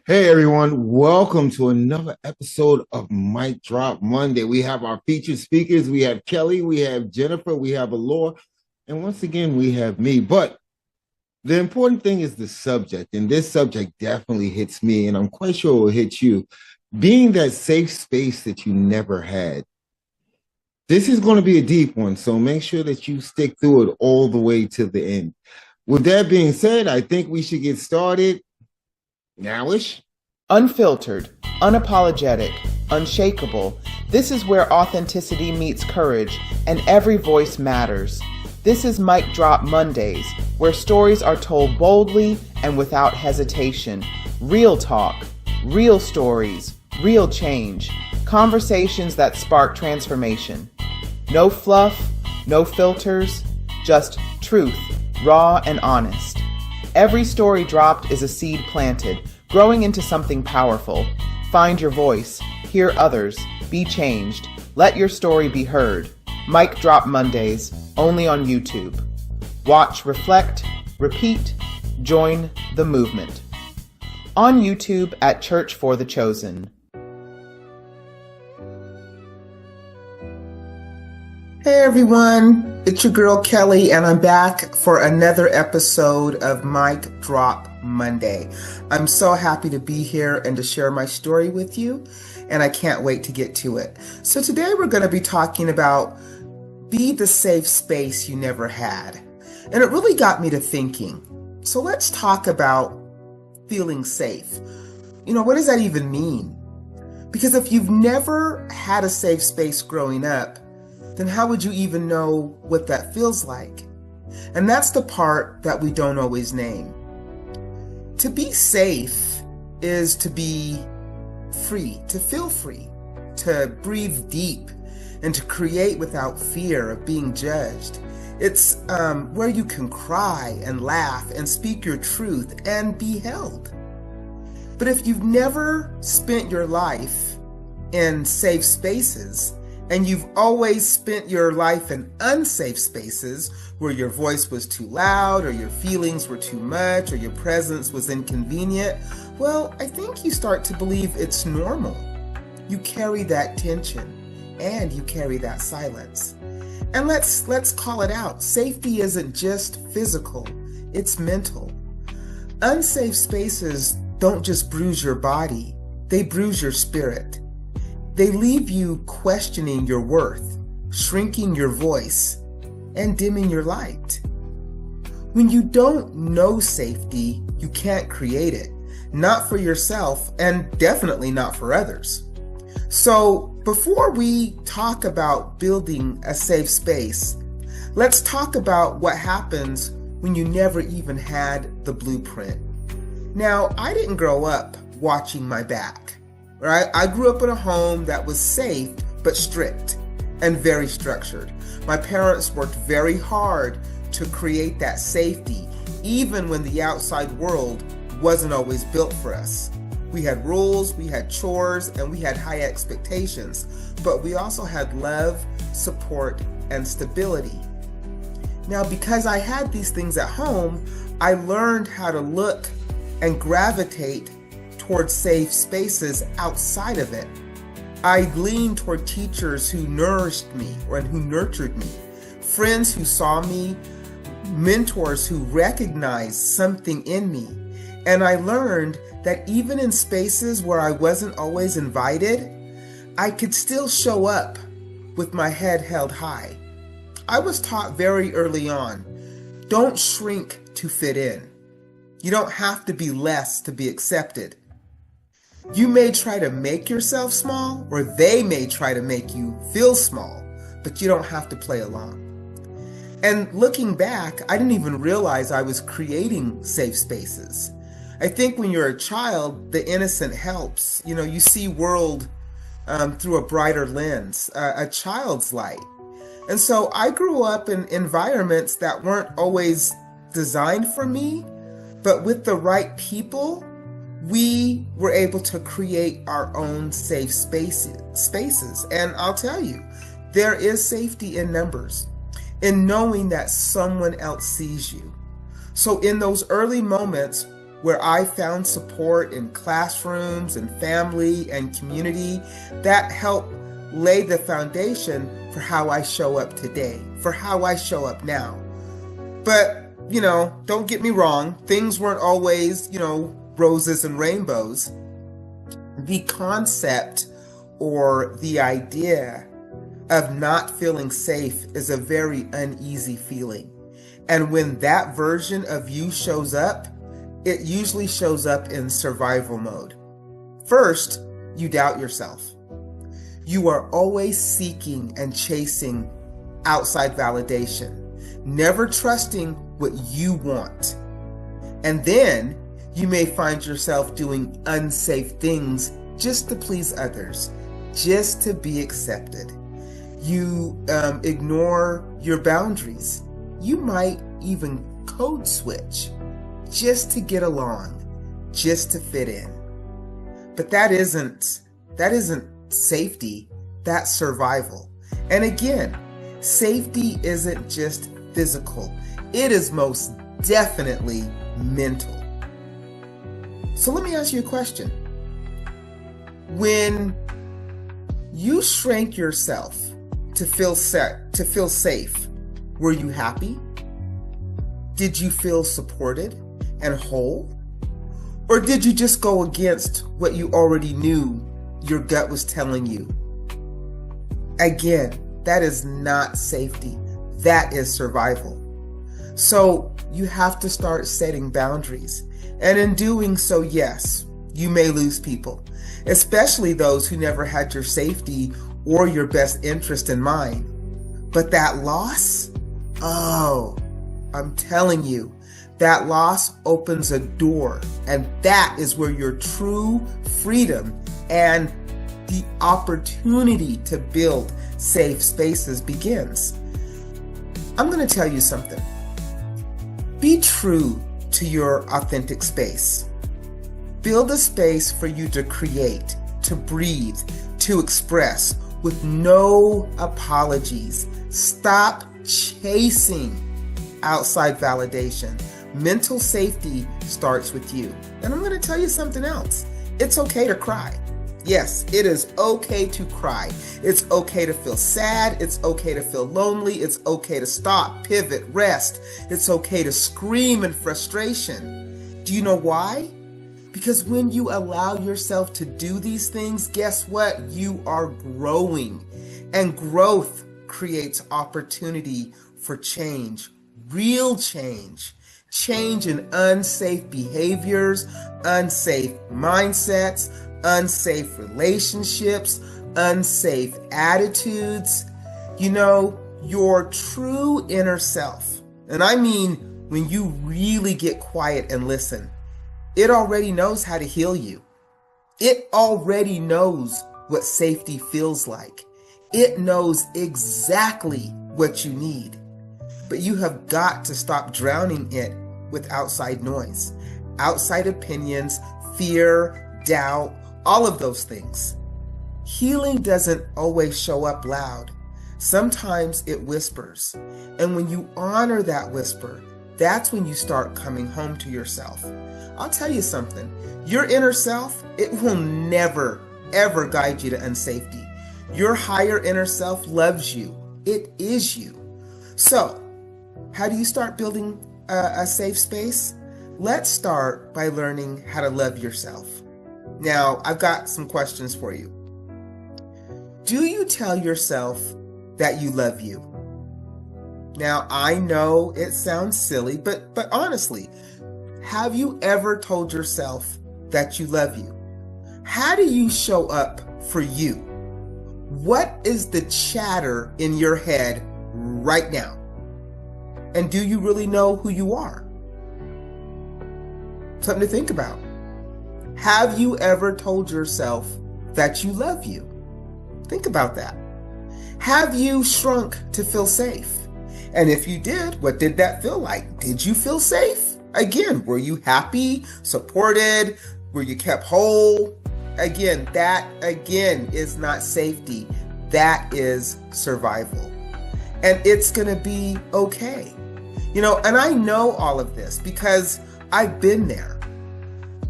Hey everyone, welcome to another episode of Mic Drop Monday. We have our featured speakers. We have Kelly, we have Jennifer, we have Allure, and once again, we have me. But the important thing is the subject, and this subject definitely hits me, and I'm quite sure it will hit you. Being that safe space that you never had. This is going to be a deep one, so make sure that you stick through it all the way to the end. With that being said, I think we should get started nowish. Unfiltered, unapologetic, unshakable. This is where authenticity meets courage and every voice matters. This is Mic Drop Mondays, where stories are told boldly and without hesitation. Real talk, real stories, real change. Conversations that spark transformation. No fluff, no filters, just truth, raw and honest. Every story dropped is a seed planted, growing into something powerful. Find your voice, hear others, be changed. Let your story be heard. Mic Drop Mondays, only on YouTube. Watch, reflect, repeat, join the movement. On YouTube at Church for the Chosen. Hey everyone, it's your girl Kelly, and I'm back for another episode of Mic Drop Monday. I'm so happy to be here and to share my story with you, and I can't wait to get to it. So today we're going to be talking about be the safe space you never had. And it really got me to thinking. So let's talk about feeling safe. What does that even mean? Because if you've never had a safe space growing up, then how would you even know what that feels like? And that's the part that we don't always name. To be safe is to be free, to feel free, to breathe deep, and to create without fear of being judged. It's where you can cry and laugh and speak your truth and be held. But if you've never spent your life in safe spaces, and you've always spent your life in unsafe spaces where your voice was too loud or your feelings were too much or your presence was inconvenient, well, I think you start to believe it's normal. You carry that tension and you carry that silence. And let's call it out. Safety isn't just physical, it's mental. Unsafe spaces don't just bruise your body, they bruise your spirit. They leave you questioning your worth, shrinking your voice, and dimming your light. When you don't know safety, you can't create it, not for yourself and definitely not for others. So before we talk about building a safe space, let's talk about what happens when you never even had the blueprint. Now, I didn't grow up watching my back. Right? I grew up in a home that was safe but strict and very structured. My parents worked very hard to create that safety, even when the outside world wasn't always built for us. We had rules, we had chores, and we had high expectations, but we also had love, support, and stability. Now, because I had these things at home, I learned how to look and gravitate towards safe spaces outside of it. I leaned toward teachers who nourished me and who nurtured me, friends who saw me, mentors who recognized something in me. And I learned that even in spaces where I wasn't always invited, I could still show up with my head held high. I was taught very early on, don't shrink to fit in. You don't have to be less to be accepted. You may try to make yourself small, or they may try to make you feel small, but you don't have to play along. And looking back, I didn't even realize I was creating safe spaces. I think when you're a child, the innocent helps. You see world through a brighter lens, a child's light. And so I grew up in environments that weren't always designed for me, but with the right people, we were able to create our own safe spaces. And I'll tell you, there is safety in numbers, in knowing that someone else sees you. So in those early moments where I found support in classrooms and family and community that helped lay the foundation for how I show up today, for how I show up now. But, don't get me wrong, things weren't always, roses and rainbows. The concept or the idea of not feeling safe is a very uneasy feeling. And when that version of you shows up, it usually shows up in survival mode. First, you doubt yourself. You are always seeking and chasing outside validation, never trusting what you want. And then you may find yourself doing unsafe things just to please others, just to be accepted. You ignore your boundaries. You might even code switch just to get along, just to fit in. But that isn't safety, that's survival. And again, safety isn't just physical. It is most definitely mental. So let me ask you a question. When you shrank yourself to feel safe, were you happy? Did you feel supported and whole? Or did you just go against what you already knew your gut was telling you? Again, that is not safety. That is survival. So you have to start setting boundaries. And in doing so, yes, you may lose people, especially those who never had your safety or your best interest in mind. But that loss, I'm telling you, that loss opens a door, and that is where your true freedom and the opportunity to build safe spaces begins. I'm going to tell you something. Be true to your authentic space. Build a space for you to create, to breathe, to express with no apologies. Stop chasing outside validation. Mental safety starts with you. And I'm going to tell you something else. It's okay to cry. Yes, it is okay to cry. It's okay to feel sad. It's okay to feel lonely. It's okay to stop, pivot, rest. It's okay to scream in frustration. Do you know why? Because when you allow yourself to do these things, guess what? You are growing. And growth creates opportunity for change, real change. Change in unsafe behaviors, unsafe mindsets, unsafe relationships, unsafe attitudes. Your true inner self, and I mean when you really get quiet and listen, it already knows how to heal you. It already knows what safety feels like. It knows exactly what you need. But you have got to stop drowning it with outside noise, outside opinions, fear, doubt, all of those things. Healing doesn't always show up loud. Sometimes it whispers. And when you honor that whisper, that's when you start coming home to yourself. I'll tell you something. Your inner self, it will never, ever guide you to unsafety. Your higher inner self loves you. It is you. So, how do you start building a safe space? Let's start by learning how to love yourself. Now, I've got some questions for you. Do you tell yourself that you love you? Now, I know it sounds silly, but honestly, have you ever told yourself that you love you? How do you show up for you? What is the chatter in your head right now? And do you really know who you are? Something to think about. Have you ever told yourself that you love you? Think about that. Have you shrunk to feel safe? And if you did, what did that feel like? Did you feel safe? Again, were you happy, supported? Were you kept whole? Again, that is not safety. That is survival. And it's going to be okay. And I know all of this because I've been there.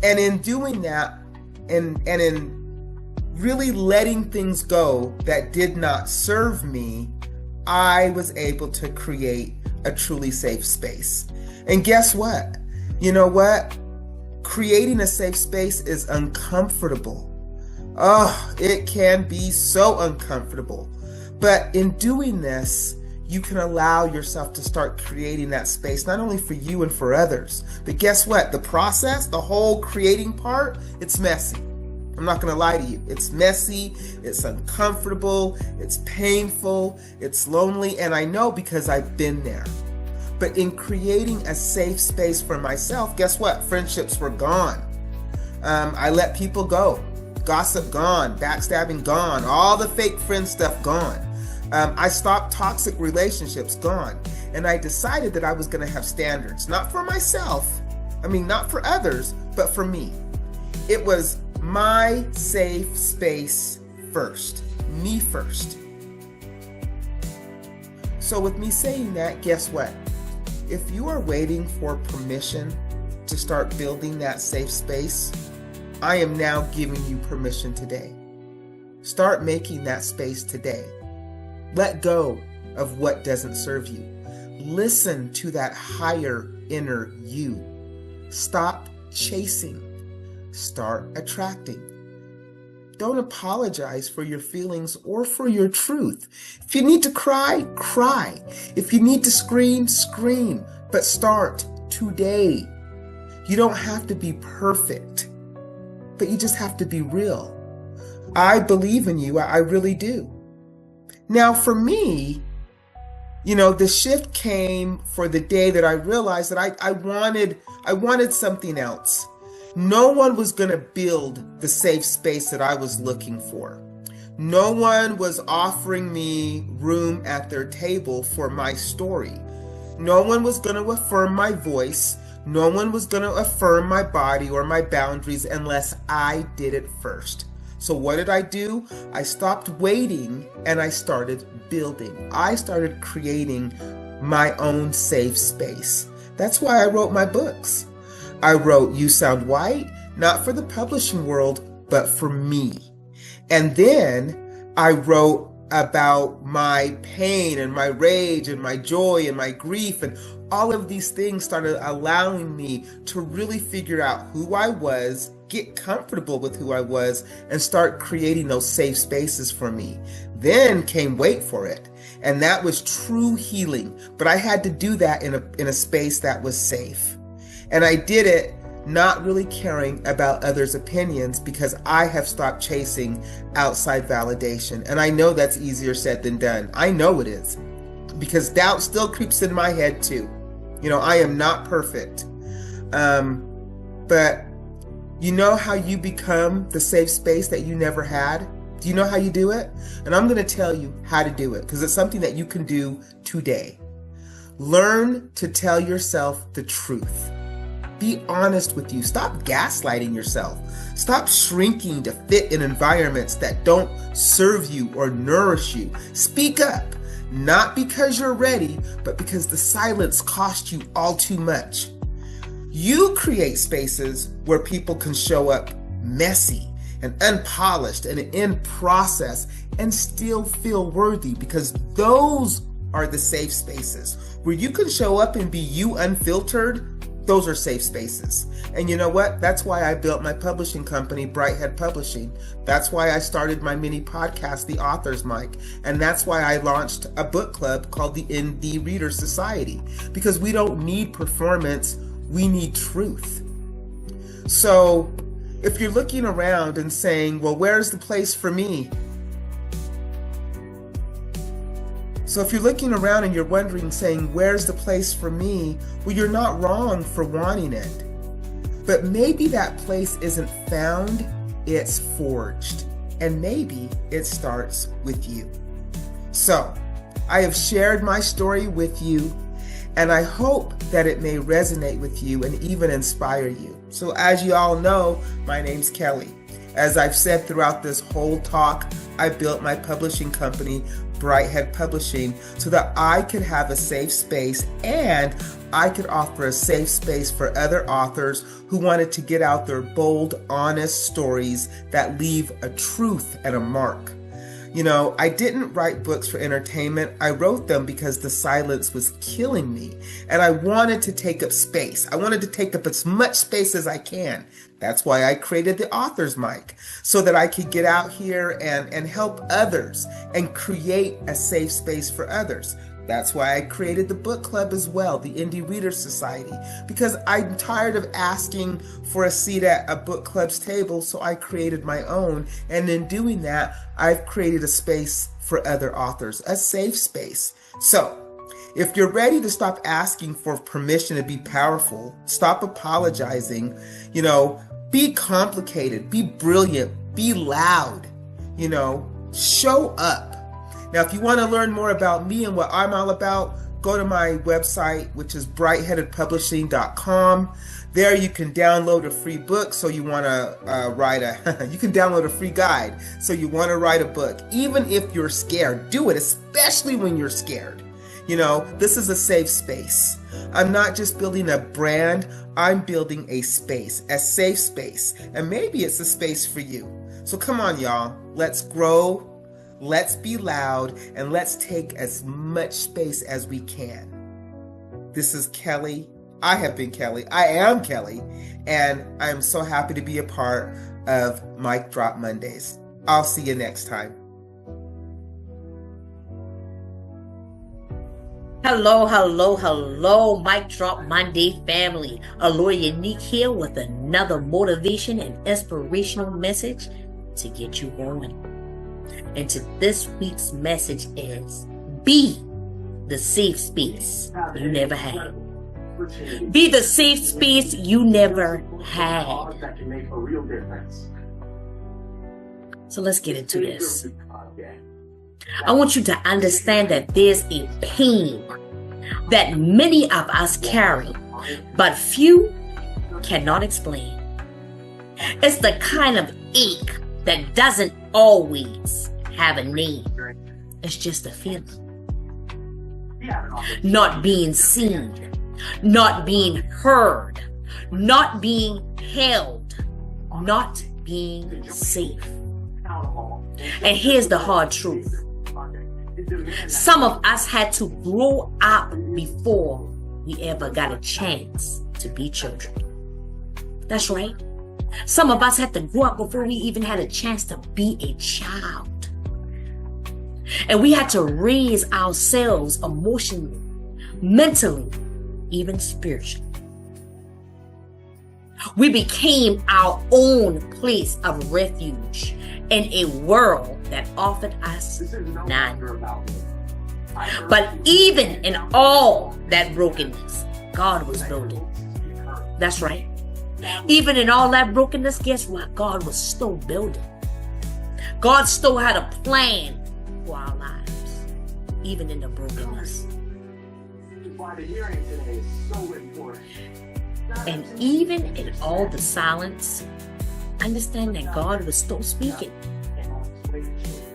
And in doing that, and in really letting things go that did not serve me, I was able to create a truly safe space. And guess what? You know what? Creating a safe space is uncomfortable. Oh, it can be so uncomfortable. But in doing this, you can allow yourself to start creating that space, not only for you and for others. But guess what? The process, the whole creating part, it's messy. I'm not going to lie to you. It's messy, it's uncomfortable, it's painful, it's lonely, and I know because I've been there. But in creating a safe space for myself, guess what? Friendships were gone. I let people go. Gossip gone, backstabbing gone, all the fake friend stuff gone. I stopped toxic relationships gone. And I decided that I was going to have standards, not for myself, not for others, but for me. It was my safe space first, me first. So with me saying that, guess what? If you are waiting for permission to start building that safe space, I am now giving you permission today. Start making that space today. Let go of what doesn't serve you. Listen to that higher inner you. Stop chasing. Start attracting. Don't apologize for your feelings or for your truth. If you need to cry, cry. If you need to scream, scream. But start today. You don't have to be perfect, but you just have to be real. I believe in you. I really do. Now, for me, the shift came for the day that I realized that I wanted something else. No one was going to build the safe space that I was looking for. No one was offering me room at their table for my story. No one was going to affirm my voice. No one was going to affirm my body or my boundaries unless I did it first. So what did I do? I stopped waiting and I started building. I started creating my own safe space. That's why I wrote my books. I wrote You Sound White, not for the publishing world, but for me. And then I wrote about my pain and my rage and my joy and my grief, and all of these things started allowing me to really figure out who I was, get comfortable with who I was, and start creating those safe spaces for me. Then came Wait For It, and that was true healing. But I had to do that in a space that was safe. And I did it not really caring about others' opinions because I have stopped chasing outside validation. And I know that's easier said than done. I know it is, because doubt still creeps in my head too. I am not perfect. But you know how you become the safe space that you never had? Do you know how you do it? And I'm going to tell you how to do it because it's something that you can do today. Learn to tell yourself the truth. Be honest with you. Stop gaslighting yourself. Stop shrinking to fit in environments that don't serve you or nourish you. Speak up, not because you're ready, but because the silence cost you all too much. You create spaces where people can show up messy and unpolished and in process and still feel worthy, because those are the safe spaces where you can show up and be you unfiltered. Those are safe spaces. And you know what? That's why I built my publishing company, Brighthead Publishing. That's why I started my mini podcast, The Author's Mic. And that's why I launched a book club called the Indie Reader Society. Because we don't need performance, we need truth. So if you're looking around and saying, well, where's the place for me? So if you're looking around and you're wondering, saying, where's the place for me? Well, you're not wrong for wanting it. But maybe that place isn't found, it's forged. And maybe it starts with you. So I have shared my story with you, and I hope that it may resonate with you and even inspire you. So as you all know, my name's Kelly. As I've said throughout this whole talk, I built my publishing company, Brighthead Publishing, so that I could have a safe space and I could offer a safe space for other authors who wanted to get out their bold, honest stories that leave a truth and a mark. You know, I didn't write books for entertainment. I wrote them because the silence was killing me. And I wanted to take up space. I wanted to take up as much space as I can. That's why I created the Author's Mic, so that I could get out here and help others and create a safe space for others. That's why I created the book club as well, the Indie Reader Society, because I'm tired of asking for a seat at a book club's table, so I created my own. And in doing that, I've created a space for other authors, a safe space. So, if you're ready to stop asking for permission to be powerful, stop apologizing, be complicated, be brilliant, be loud, show up. Now, if you want to learn more about me and what I'm all about, go to my website, which is brightheadedpublishing.com. There you can download a free book. So you want to you can download a free guide. So you want to write a book. Even if you're scared, do it, especially when you're scared. This is a safe space. I'm not just building a brand, I'm building a space, a safe space. And maybe it's a space for you. So come on, y'all. Let's grow. Let's be loud, and let's take as much space as we can. This is Kelly. I have been Kelly. I am Kelly, and I'm so happy to be a part of Mic Drop Mondays. I'll see you next time. Hello, Mic Drop Monday family. Allure Unique here with another motivation and inspirational message to get you going. And to this week's message is, be the safe space you never had. Be the safe space you never had. So let's get into this. I want you to understand that there's a pain that many of us carry, but few cannot explain. It's the kind of ache that doesn't always have a name. It's just a feeling. Not being seen, not being heard, not being held, not being safe. And here's the hard truth. Some of us had to grow up before we ever got a chance to be children. That's right. Some of us had to grow up before we even had a chance to be a child. And we had to raise ourselves emotionally, mentally, even spiritually. We became our own place of refuge in a world that offered us none. But even in all that brokenness, God was building. That's right. Even in all that brokenness, guess what? God was still building. God still had a plan for our lives, even in the brokenness. And even in all the silence, understand that God was still speaking.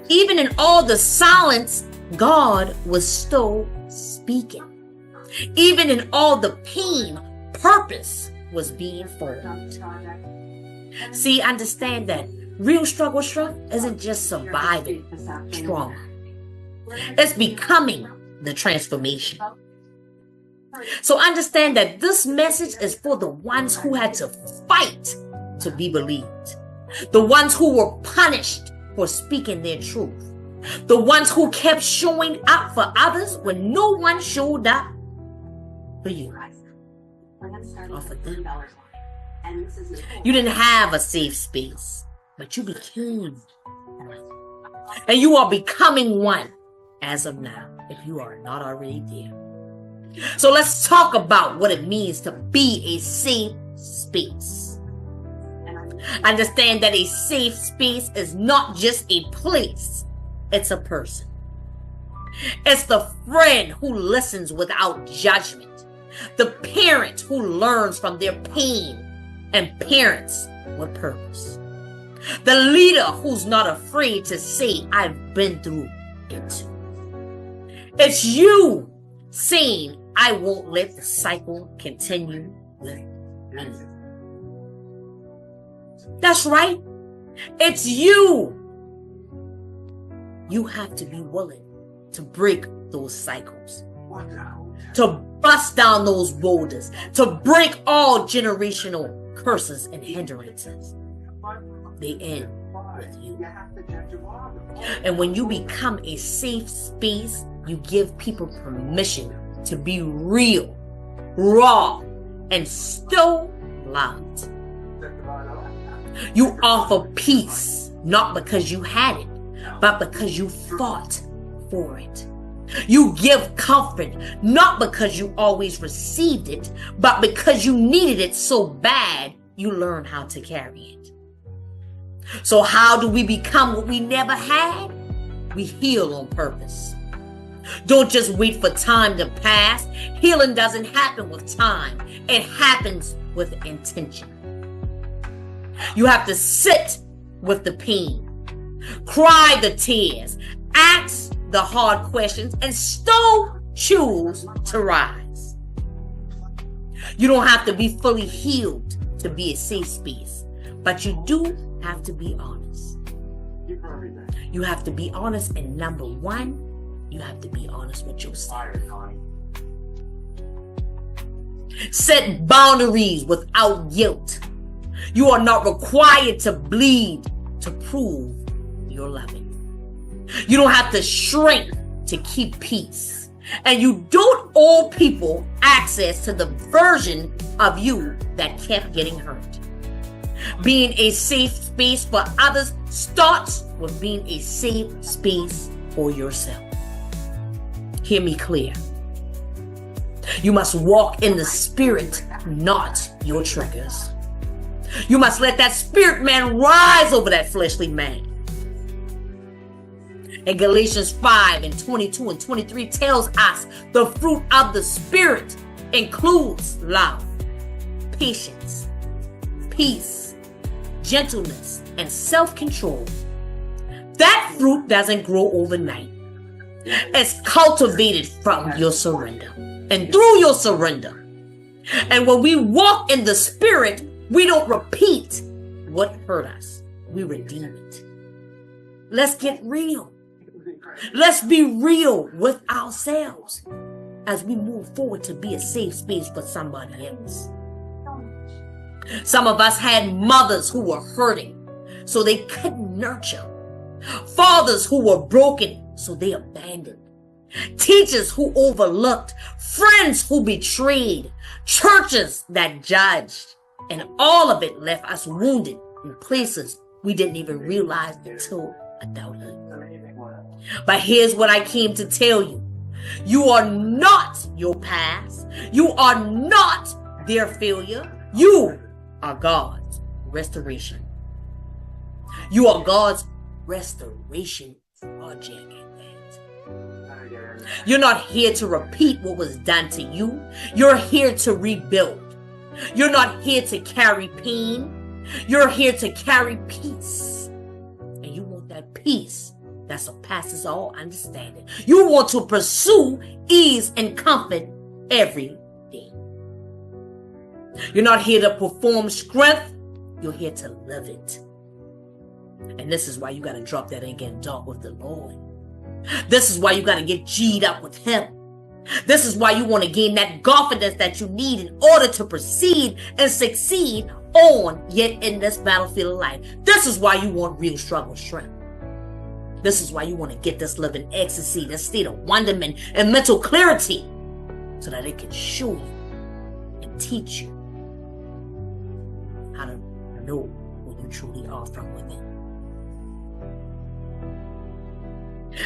Even in all the silence, God was still speaking. Even in all the pain, purpose was being formed. See, understand that real struggle isn't just surviving strong. It's becoming the transformation. So understand that this message is for the ones who had to fight to be believed. The ones who were punished for speaking their truth. The ones who kept showing up for others when no one showed up for you. Or for them. You didn't have a safe space, but you became one. And you are becoming one as of now, if you are not already there. So let's talk about what it means to be a safe space. Understand that a safe space is not just a place, it's a person. It's the friend who listens without judgment, the parent who learns from their pain and parents with purpose, the leader who's not afraid to say, I've been through it. It's you saying, I won't let the cycle continue with me. That's right. It's you. You have to be willing to break those cycles, to bust down those boulders, to break all generational curses and hindrances. They end with you. And when you become a safe space, you give people permission to be real, raw, and still loved. You offer peace, not because you had it, but because you fought for it. You give comfort, not because you always received it, but because you needed it so bad, you learn how to carry it. So how do we become what we never had? We heal on purpose. Don't just wait for time to pass. Healing doesn't happen with time. It happens with intention. You have to sit with the pain, cry the tears, ask the hard questions, and still choose to rise. You don't have to be fully healed to be a safe space, but you do have to be honest. You have to be honest, and number one, you have to be honest with yourself. Set boundaries without guilt. You are not required to bleed to prove you're loving. You don't have to shrink to keep peace. And you don't owe people access to the version of you that kept getting hurt. Being a safe space for others starts with being a safe space for yourself. Hear me clear. You must walk in the spirit, not your triggers. You must let that spirit man rise over that fleshly man. And Galatians 5:22 and 23 tells us the fruit of the spirit includes love, patience, peace, gentleness, and self-control. That fruit doesn't grow overnight. It's cultivated from your surrender and through your surrender. And when we walk in the spirit, we don't repeat what hurt us. We redeem it. Let's get real. Let's be real with ourselves as we move forward to be a safe space for somebody else. Some of us had mothers who were hurting, so they couldn't nurture. Fathers who were broken, so they abandoned. Teachers who overlooked. Friends who betrayed. Churches that judged. And all of it left us wounded in places we didn't even realize until adulthood. But here's what I came to tell you. You are not your past. You are not their failure. You are God's restoration. You are God's restoration project. You're not here to repeat what was done to you. You're here to rebuild. You're not here to carry pain. You're here to carry peace. And you want that peace that surpasses all understanding. You want to pursue ease and comfort every day. You're not here to perform strength. You're here to live it. And this is why you got to drop that and get dark with the Lord. This is why you got to get G'd up with Him. This is why you want to gain that confidence that you need in order to proceed and succeed on yet in this battlefield of life. This is why you want real struggle strength. This is why you want to get this living ecstasy, this state of wonderment and mental clarity, so that it can show you and teach you how to know who you truly are from within.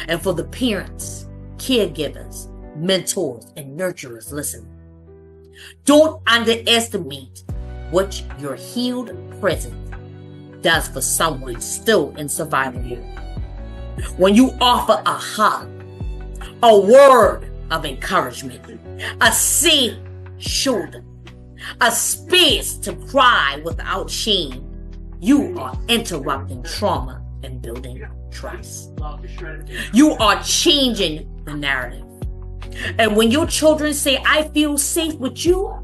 And for the parents, caregivers, mentors, and nurturers, listen. Don't underestimate what your healed present does for someone still in survival mode. When you offer a hug, a word of encouragement, a safe shoulder, a space to cry without shame, you are interrupting trauma and building trust. You are changing the narrative. And when your children say, I feel safe with you,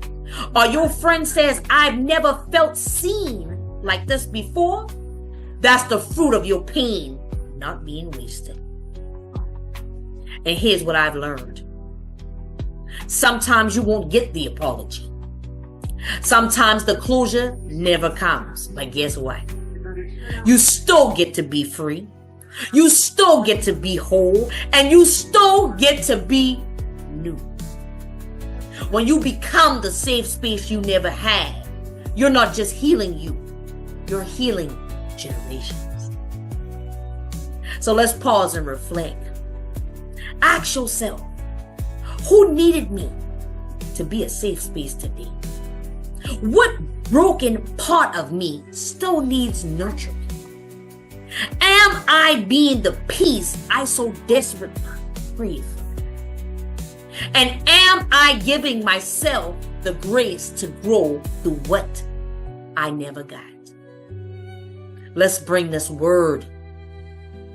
or your friend says, I've never felt seen like this before, that's the fruit of your pain not being wasted. And here's what I've learned. Sometimes you won't get the apology. Sometimes the closure never comes. But guess what? You still get to be free. You still get to be whole. And you still get to be new. When you become the safe space you never had, you're not just healing you. You're healing generations. So let's pause and reflect. Ask yourself, who needed me to be a safe space today? What broken part of me still needs nurturing? Am I being the peace I so desperately crave? And am I giving myself the grace to grow through what I never got? Let's bring this word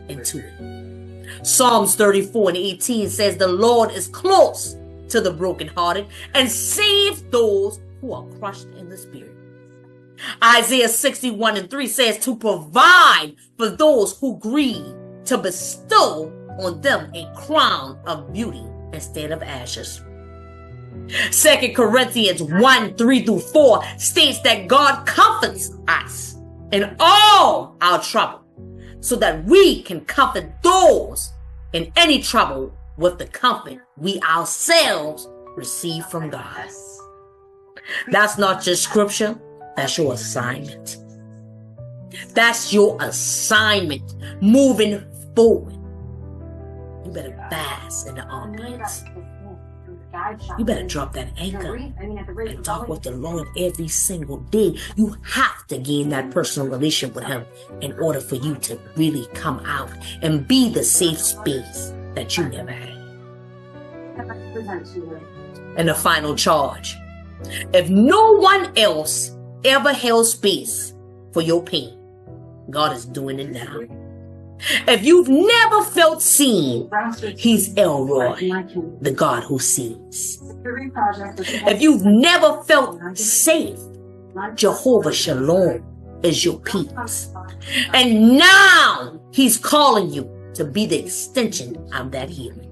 into it. Psalms 34:18 says, the Lord is close to the brokenhearted and saves those who are crushed in the spirit. Isaiah 61:3 says to provide for those who grieve, to bestow on them a crown of beauty instead of ashes. 2 Corinthians 1:3-4 states that God comforts us in all our trouble, so that we can comfort those in any trouble with the comfort we ourselves receive from God. That's not just scripture, that's your assignment. That's your assignment moving forward. You better bask in the armpits. You better drop that anchor and talk with the Lord every single day. You have to gain that personal relationship with Him in order for you to really come out and be the safe space that you never had. And the final charge. If no one else ever held space for your pain, God is doing it now. If you've never felt seen, He's Allure, the God who sees. If you've never felt safe, Jehovah Shalom is your peace. And now He's calling you to be the extension of that healing.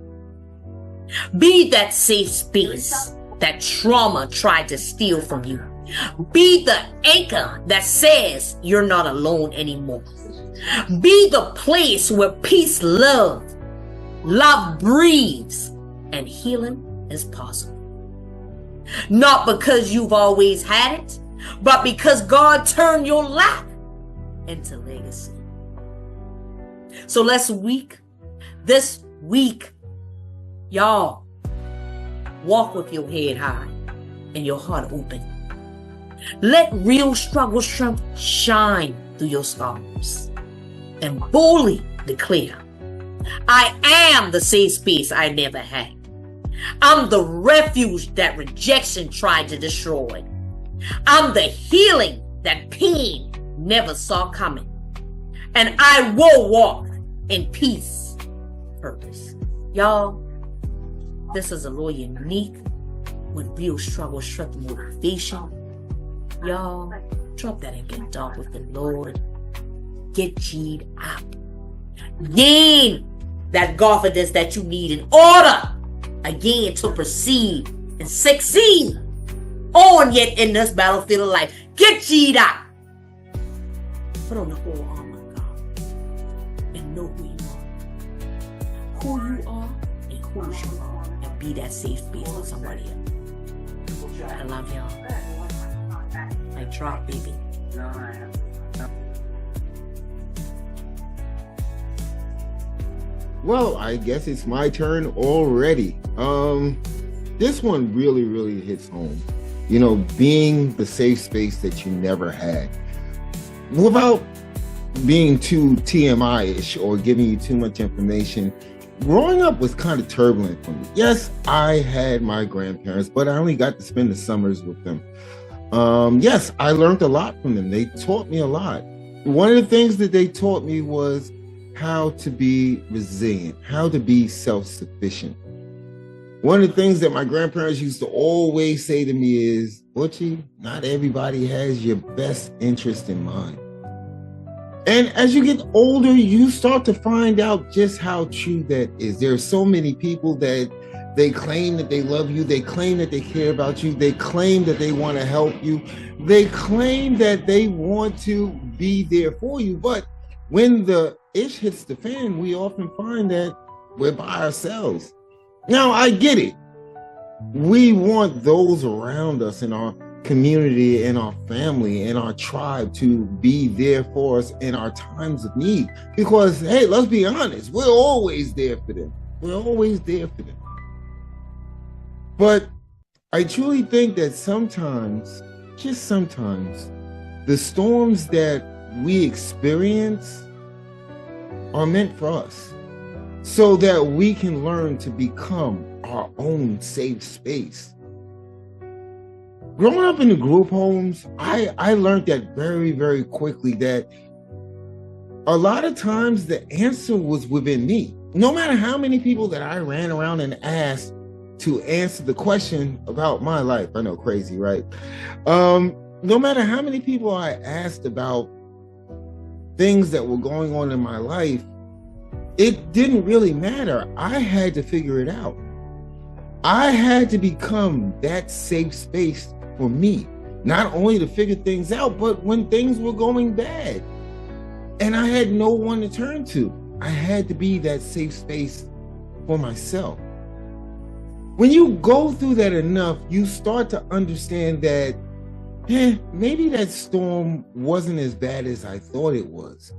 Be that safe space that trauma tried to steal from you. Be the anchor that says you're not alone anymore. Be the place where peace love breathes, and healing is possible. Not because you've always had it, but because God turned your lack into legacy. So this week, y'all, walk with your head high and your heart open. Let real struggle strength shine through your scars and boldly declare, I am the safe space I never had. I'm the refuge that rejection tried to destroy. I'm the healing that pain never saw coming. And I will walk in peace, purpose. Y'all, this is Allure unique with real struggle, strength, and motivation. Y'all, drop that and get dark with the Lord. Get G'd up. Gain that confidence that you need in order, again, to proceed and succeed on yet in this battlefield of life. Get G'd up. Put on the whole armor of God and know who you are and whose you are, and be that safe space for somebody else. I love y'all. Like drop, baby. Well, I guess it's my turn already. This one really, really hits home. You know, being the safe space that you never had. Without being too TMI-ish or giving you too much information, growing up was kind of turbulent for me. Yes, I had my grandparents, but I only got to spend the summers with them. Yes, I learned a lot from them. They taught me a lot. One of the things that they taught me was how to be resilient, how to be self-sufficient. One of the things that my grandparents used to always say to me is, Butchie, not everybody has your best interest in mind. And as you get older, you start to find out just how true that is. There are so many people that they claim that they love you. They claim that they care about you. They claim that they want to help you. They claim that they want to be there for you. But when the ish hits the fan, we often find that we're by ourselves. Now, I get it. We want those around us in our community, in our family, in our tribe to be there for us in our times of need. Because, hey, let's be honest, we're always there for them. We're always there for them. But I truly think that sometimes, just sometimes, the storms that we experience are meant for us, so that we can learn to become our own safe space. Growing up in the group homes, I learned that very, very quickly, that a lot of times the answer was within me. No matter how many people that I ran around and asked to answer the question about my life. I know, crazy, right? No matter how many people I asked about things that were going on in my life, it didn't really matter. I had to figure it out. I had to become that safe space for me, not only to figure things out, but when things were going bad and I had no one to turn to, I had to be that safe space for myself. When you go through that enough, you start to understand that, maybe that storm wasn't as bad as I thought it was.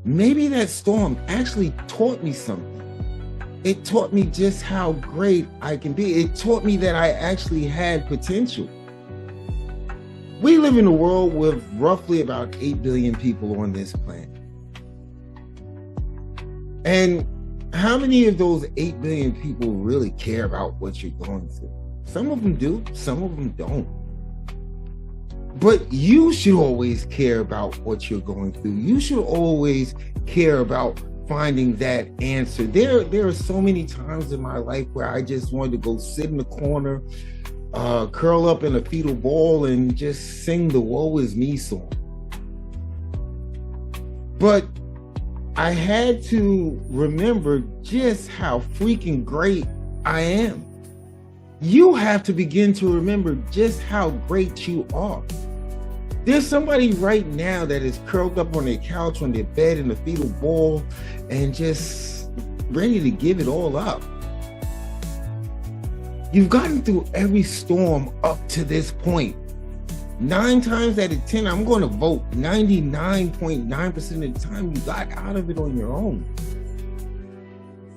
Maybe that storm actually taught me something. It taught me just how great I can be. It taught me that I actually had potential. We live in a world with roughly about 8 billion people on this planet. And how many of those 8 billion people really care about what you're going through? Some of them do, some of them don't. But you should always care about what you're going through. You should always care about finding that answer. There are so many times in my life where I just wanted to go sit in the corner, curl up in a fetal ball and just sing the Woe Is Me song. But I had to remember just how freaking great I am. You have to begin to remember just how great you are. There's somebody right now that is curled up on their couch, on their bed in a fetal ball, and just ready to give it all up. You've gotten through every storm up to this point. 9 times out of 10, I'm going to vote 99.9% of the time you got out of it on your own.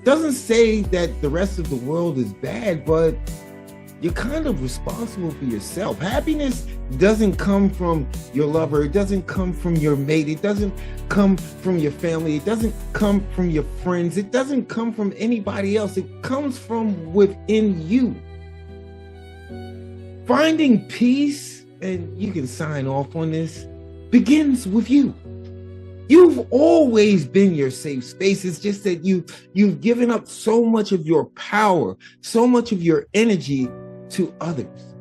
Doesn't say that the rest of the world is bad, but you're kind of responsible for yourself. Happiness doesn't come from your lover. It doesn't come from your mate. It doesn't come from your family. It doesn't come from your friends. It doesn't come from anybody else. It comes from within you. Finding peace, and you can sign off on this, begins with you. You've always been your safe space. It's just that you've given up so much of your power, so much of your energy to others.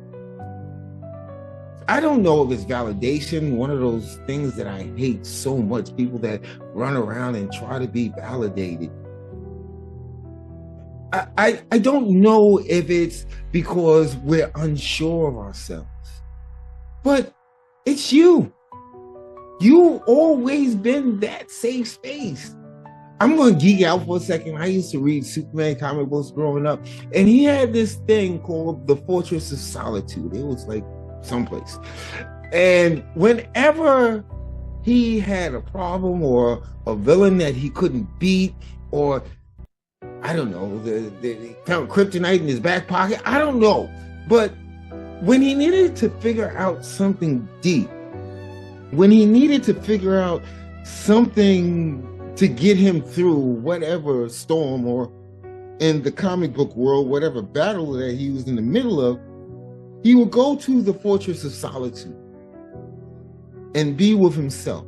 I don't know if it's validation, one of those things that I hate so much, people that run around and try to be validated. I don't know if it's because we're unsure of ourselves, but it's you. You've always been that safe space. I'm going to geek out for a second. I used to read Superman comic books growing up, and he had this thing called the Fortress of Solitude. It was like someplace. And whenever he had a problem or a villain that he couldn't beat, or I don't know, they found kryptonite in his back pocket, I don't know. But when he needed to figure out something deep, when he needed to figure out something to get him through whatever storm, or in the comic book world, whatever battle that he was in the middle of, he would go to the Fortress of Solitude and be with himself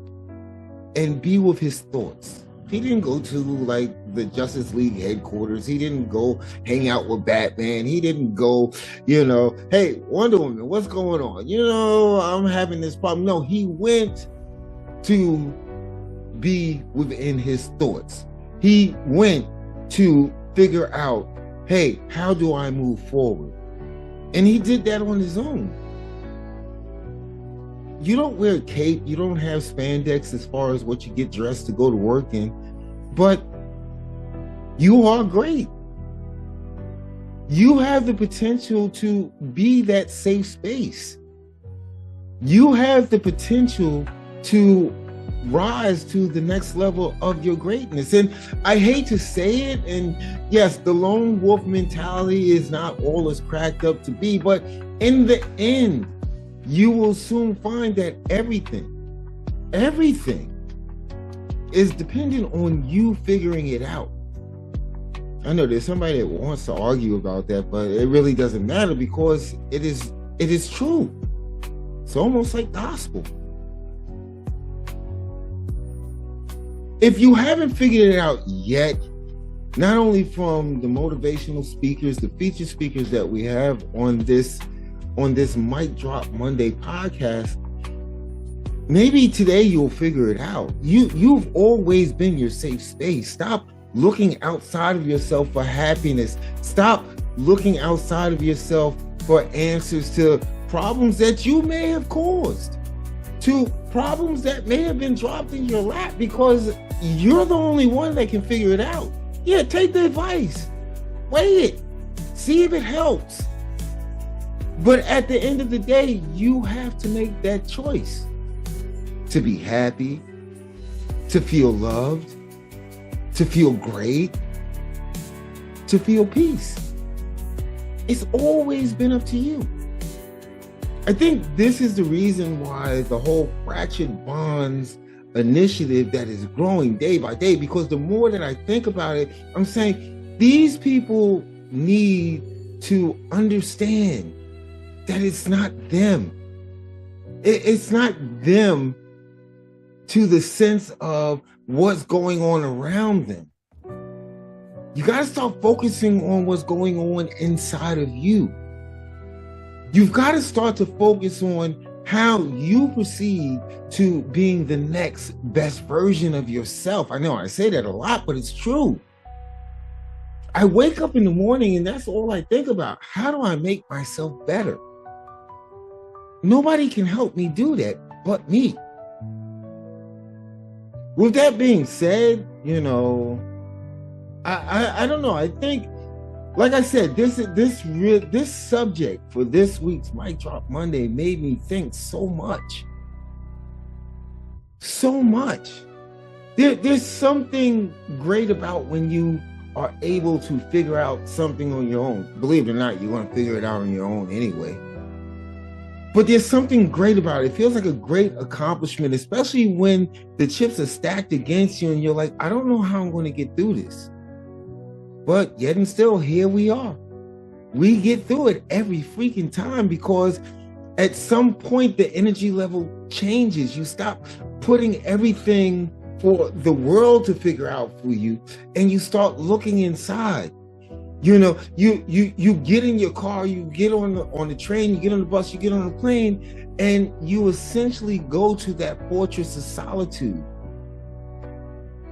and be with his thoughts He didn't go to like the Justice League headquarters. He didn't go hang out with Batman. He didn't go, hey, Wonder Woman, what's going on? I'm having this problem. No, he went to be within his thoughts. He went to figure out, hey, how do I move forward? And he did that on his own. You don't wear a cape, you don't have spandex as far as what you get dressed to go to work in, but you are great. You have the potential to be that safe space. You have the potential to rise to the next level of your greatness. And I hate to say it, and yes, the lone wolf mentality is not all it's cracked up to be, but in the end, you will soon find that everything is dependent on you figuring it out. I know there's somebody that wants to argue about that, but it really doesn't matter because it is true. It's almost like gospel. If you haven't figured it out yet, not only from the motivational speakers, the featured speakers that we have on this Mic Drop Monday podcast, maybe today you'll figure it out. You've always been your safe space. Stop looking outside of yourself for happiness. Stop looking outside of yourself for answers to problems that you may have caused, to problems that may have been dropped in your lap because you're the only one that can figure it out. Yeah, take the advice. Weigh it. See if it helps. But at the end of the day, you have to make that choice to be happy, to feel loved, to feel great, to feel peace. It's always been up to you. I think this is the reason why the whole Fractured Bonds initiative that is growing day by day, because the more that I think about it, I'm saying these people need to understand that it's not them. It's not them to the sense of what's going on around them. You got to start focusing on what's going on inside of you. You've got to start to focus on how you proceed to being the next best version of yourself. I know I say that a lot, but it's true. I wake up in the morning and that's all I think about. How do I make myself better? Nobody can help me do that but me. With that being said, I don't know. I think, like I said, this subject for this week's Mic Drop Monday made me think so much. So much. There's something great about when you are able to figure out something on your own. Believe it or not, you're going to figure it out on your own anyway. But there's something great about it. It feels like a great accomplishment, especially when the chips are stacked against you and you're like, I don't know how I'm going to get through this. But yet and still, here we are. We get through it every freaking time because at some point the energy level changes. You stop putting everything for the world to figure out for you and you start looking inside. You get in your car, you get on the train, you get on the bus, you get on the plane, and you essentially go to that fortress of solitude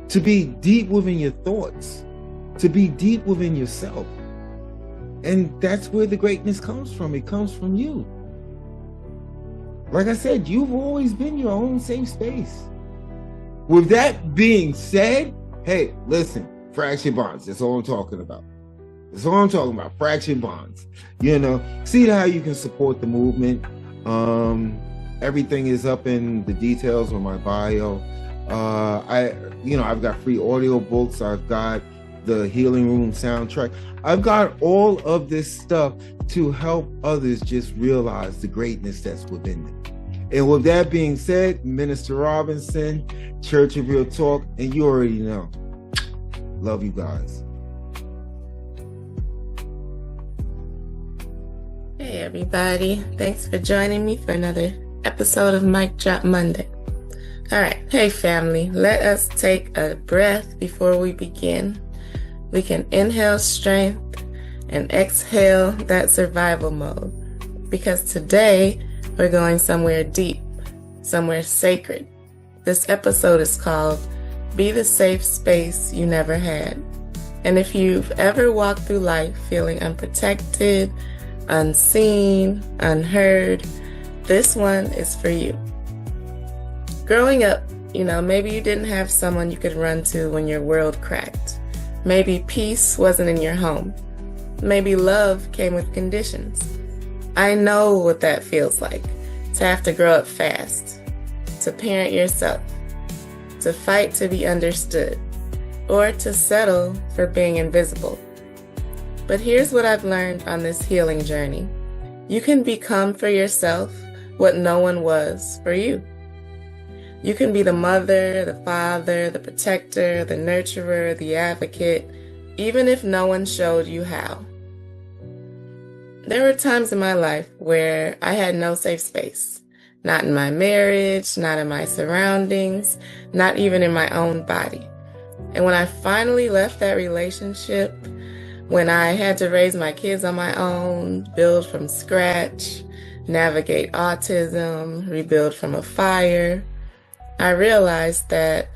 to be deep within your thoughts, to be deep within yourself. And that's where the greatness comes from. It comes from you. Like I said, you've always been your own safe space. With that being said, hey, listen, fractured bonds, that's all I'm talking about. That's all I'm talking about, fractured bonds. See how you can support the movement. Everything is up in the details on my bio. I've got free audio books. I've got the Healing Room soundtrack. I've got all of this stuff to help others just realize the greatness that's within them. And with that being said, Minister Robinson, Church of Real Talk, and you already know. Love you guys. Hey everybody, thanks for joining me for another episode of Mic Drop Monday. All right. Hey, family. Let us take a breath before we begin. We can inhale strength and exhale that survival mode. Because today we're going somewhere deep, somewhere sacred. This episode is called Be the Safe Space You Never Had. And if you've ever walked through life feeling unprotected, unseen, unheard, this one is for you. Growing up, maybe you didn't have someone you could run to when your world cracked. Maybe peace wasn't in your home. Maybe love came with conditions. I know what that feels like, to have to grow up fast, to parent yourself, to fight to be understood, or to settle for being invisible. But here's what I've learned on this healing journey. You can become for yourself what no one was for you. You can be the mother, the father, the protector, the nurturer, the advocate, even if no one showed you how. There were times in my life where I had no safe space. Not in my marriage, not in my surroundings, not even in my own body. And when I finally left that relationship, when I had to raise my kids on my own, build from scratch, navigate autism, rebuild from a fire, I realized that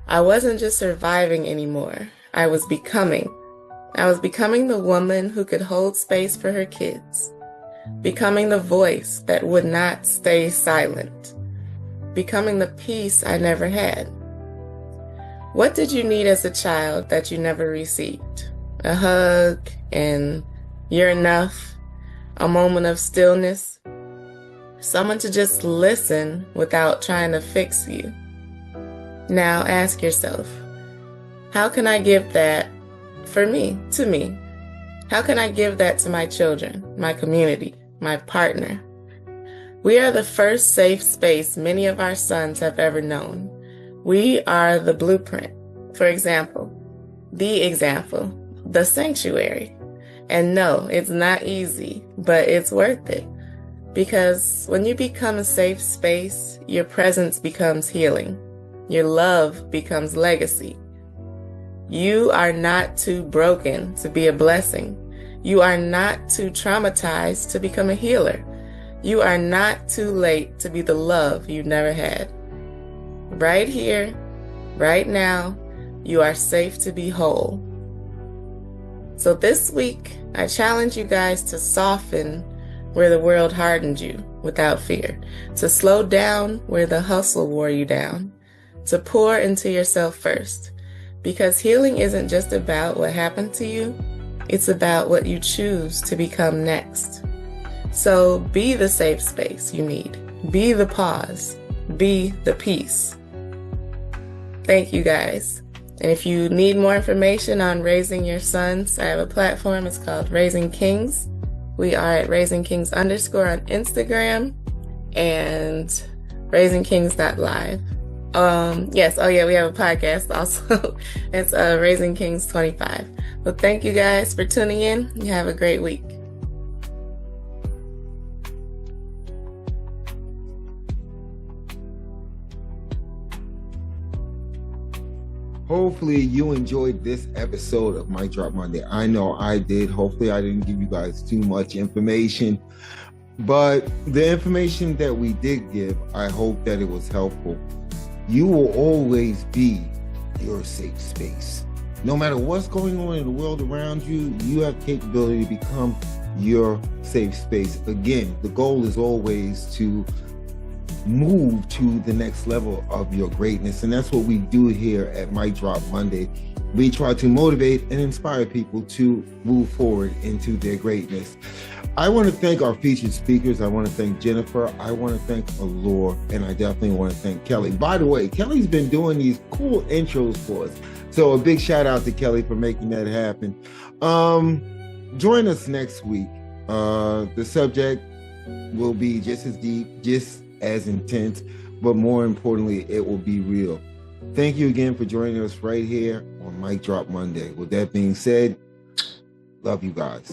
I wasn't just surviving anymore. I was becoming. I was becoming the woman who could hold space for her kids, becoming the voice that would not stay silent, becoming the peace I never had. What did you need as a child that you never received? A hug and you're enough, a moment of stillness, someone to just listen without trying to fix you. Now ask yourself, how can I give that for me, to me? How can I give that to my children, my community, my partner? We are the first safe space many of our sons have ever known. We are the blueprint. For example, the sanctuary. And no, it's not easy, but it's worth it. Because when you become a safe space, your presence becomes healing. Your love becomes legacy. You are not too broken to be a blessing. You are not too traumatized to become a healer. You are not too late to be the love you never had. Right here, right now, you are safe to be whole. So this week, I challenge you guys to soften where the world hardened you without fear, to slow down where the hustle wore you down, to pour into yourself first. Because healing isn't just about what happened to you, it's about what you choose to become next. So be the safe space you need. Be the pause. Be the peace. Thank you guys. And if you need more information on raising your sons, I have a platform. It's called Raising Kings. We are at Raising Kings _ on Instagram and raisingkings.live. We have a podcast also. It's Raising Kings 25. Well, thank you guys for tuning in. You have a great week. Hopefully you enjoyed this episode of Mic Drop Monday. I know I did. Hopefully I didn't give you guys too much information, but the information that we did give, I hope that it was helpful. You will always be your safe space. No matter what's going on in the world around you, you have the capability to become your safe space. Again, the goal is always to move to the next level of your greatness. And that's what we do here at Mic Drop Monday. We try to motivate and inspire people to move forward into their greatness. I want to thank our featured speakers. I want to thank Jennifer. I want to thank Allure. And I definitely want to thank Kelly. By the way, Kelly's been doing these cool intros for us. So a big shout out to Kelly for making that happen. Join us next week. The subject will be just as deep, just as intense, but more importantly, it will be real. Thank you again for joining us right here on Mic Drop Monday. With that being said, love you guys.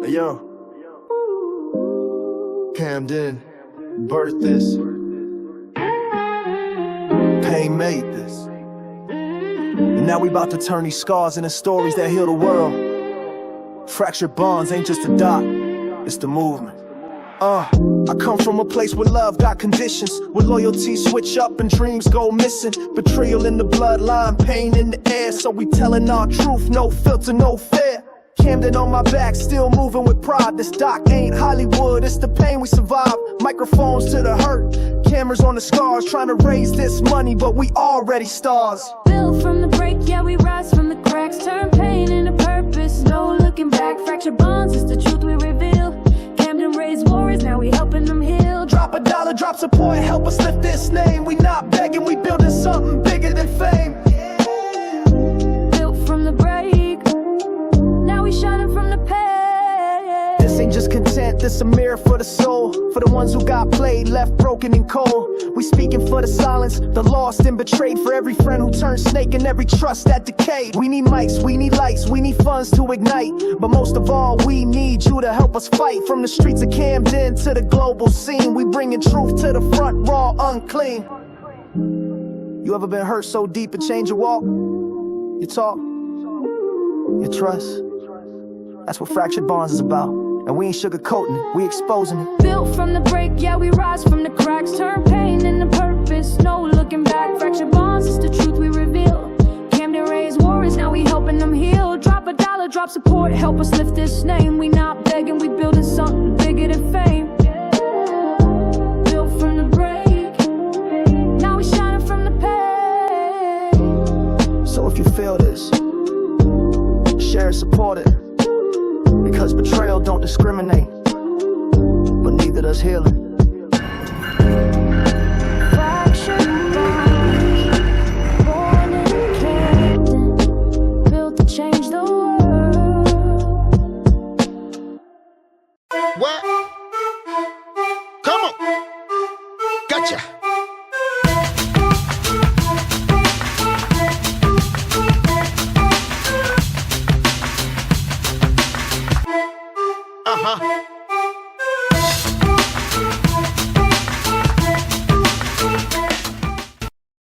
Hey, yo, Camden. birthed this. Pain made this. And now we about to turn these scars into stories that heal the world. Fractured bonds ain't just a dot, it's the movement. I come from a place where love got conditions, where loyalty switch up and dreams go missing. Betrayal in the bloodline, pain in the air. So we telling our truth, no filter, no fear. Camden on my back, still moving with pride. This doc ain't Hollywood, it's the pain we survive. Microphones to the hurt, cameras on the scars. Trying to raise this money, but we already stars. Built from the break, yeah, we rise from the cracks. Turn pain into purpose, no looking back. Fracture bonds is the truth we reveal. Camden raised warriors, now we helping them heal. Drop a dollar, drop support, help us lift this name. We not begging, we building something bigger than fame. Built from the break, now we shining from the pain. This ain't just content, this a mirror for the soul. For the ones who got played, left broken and cold. We speaking for the silence, the lost and betrayed. For every friend who turned snake and every trust that decayed. We need mics, we need lights, we need funds to ignite. But most of all, we need you to help us fight. From the streets of Camden to the global scene, we bringing truth to the front, raw, unclean. You ever been hurt so deep it changed your walk? Your talk? Your trust? That's what Fractured Bonds is about. And we ain't sugarcoating it, we exposing it. Built from the break, yeah, we rise from the cracks. Turn pain into purpose, no looking back. Fractured bonds is the truth we reveal. Camden raised warriors, now we helping them heal. Drop a dollar, drop support, help us lift this name. We not begging, we building something bigger than fame. Built from the break, now we shining from the pain. So if you feel this, share it, support it. Because betrayal don't discriminate, but neither does healing. Fractured bonds, born in Camden, built to change the world. What? Come on. Gotcha. Uh-huh.